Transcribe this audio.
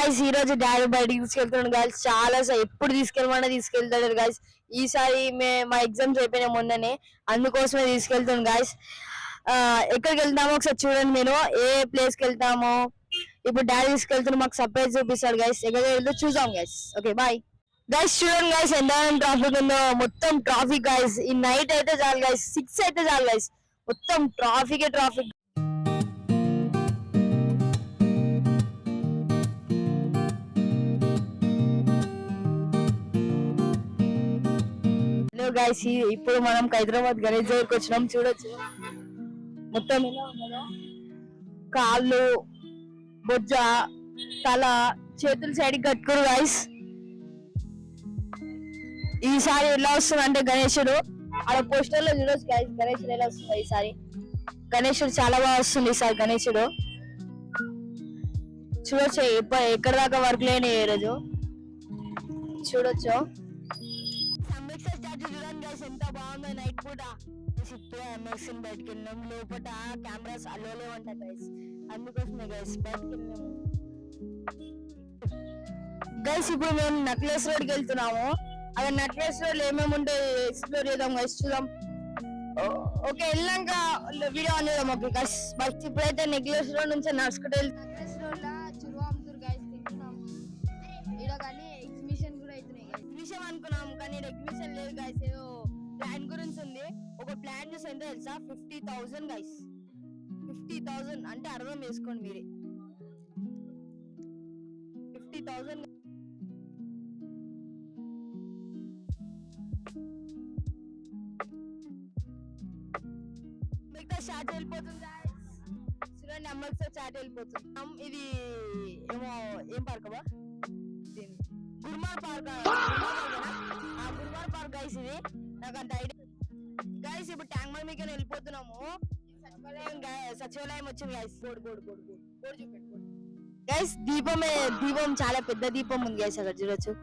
Guys ఈ రోజు daddy బయటికి తీసుకెళ్తున్నాడు గైస్. చాలా ఎప్పుడు తీసుకెళ్ళమన్నా తీసుకెళ్తాడు గైస్. ఈసారి మా ఎగ్జామ్స్ అయిపోయినా మొన్ననే, అందుకోసమే తీసుకెళ్తాను గైస్. ఎక్కడికి వెళ్తామో ఒకసారి చూడండి మీరు, ఏ ప్లేస్ కి వెళ్తామో. ఇప్పుడు డాడీ తీసుకెళ్తున్నా, మాకు సర్ప్రైజ్ చూపిస్తాడు గైస్. ఎక్కడికి వెళ్తే చూసాం గైస్. Okay bye guys. చూడండి గైస్ ఎంత ట్రాఫిక్ ఉందో, మొత్తం ట్రాఫిక్ గైస్. ఈ నైట్ అయితే చాలు గైస్, 6 అయితే చాలు గైస్, మొత్తం ట్రాఫిక్. హలో గైస్, ఇప్పుడు మనం హైదరాబాద్ గణేష్ దగ్గరికి వచ్చినాం. చూడొచ్చు మొత్తం ఎలా ఉన్నదో, కాళ్ళు, బొజ్జ, తల, చేతులు సైడ్ కట్టుకోరు గైస్. ఈసారి ఎలా వస్తుంది అంటే గణేశుడు, ఆడ పోస్టర్ లో చూడొచ్చు గైస్, గణేశుడు ఎలా వస్తుంది ఈసారి. గణేశుడు చాలా బాగా వస్తుంది ఈసారి గణేశుడు. చూడొచ్చు ఎక్కడ దాకా వర్క్ లేని ఏ రోజు చూడొచ్చు. చూడండి గైస్ ఎంత బాగుందో నైట్ పూట. ఇప్పుడు ఎంఎక్స్ బయటకు వెళ్ళినాం, లోపల కెమెరాస్ అలోలే ఉంటాయి గైస్, అందుకోసమే గైస్ బయటకు వెళ్ళినాము గైస్. ఇప్పుడు మేము నెక్లెస్ రోడ్కి వెళ్తున్నాము. అక్కడ నెక్లెస్ రోడ్ ఏమేమి ఉంటాయి ఎక్స్ప్లోర్ చేద్దాం గైస్, చూద్దాం. ఓకే వెళ్ళాక వీడియో ఆన్ చేద్దాం. ఓకే గైస్ బస్ ఇప్పుడైతే నెక్లెస్ రోడ్ నుంచి నడుచుకుంటూ వెళ్తాం. నెక్లెస్ రోడ్ లా చురువాంతూరు గైస్ తింటున్నాం. ఇక్కడ కానీ ఎగ్జిబిషన్ కూడా అవుతున్నాయి. ఎగ్జిబిషన్ అనుకున్నాం కానీ ఎగ్జిబిషన్ లేదు గైస్, ఏదో ప్లాన్ గురించి ఉంది. ఒక ప్లాన్ చూసి ఎంత తెలుసా, 50,000 గైస్. 50,000 అంటే అర్థం చేసుకోండి మీరే, 50,000. చాట్ వెళ్ళిపోతుంది చూడండి, అమ్మకి చాట్ వెళ్ళిపోతుంది. ఇది ఏమో ఏం పార్క్ అబ్బా, గుర్మార్ పార్క్. గుర్మార్ పార్క్ గైస్, ఇది నాకు అంత ఐడియా గైస్. ఇప్పుడు ట్యాంక్ బండ్ మీకు వెళ్ళిపోతున్నాము. సచివాలయం వచ్చింది గైస్. చూపెట్టు గైస్, దీపం చాలా పెద్ద దీపం ఉంది గైస్, అక్కడ చూడొచ్చు.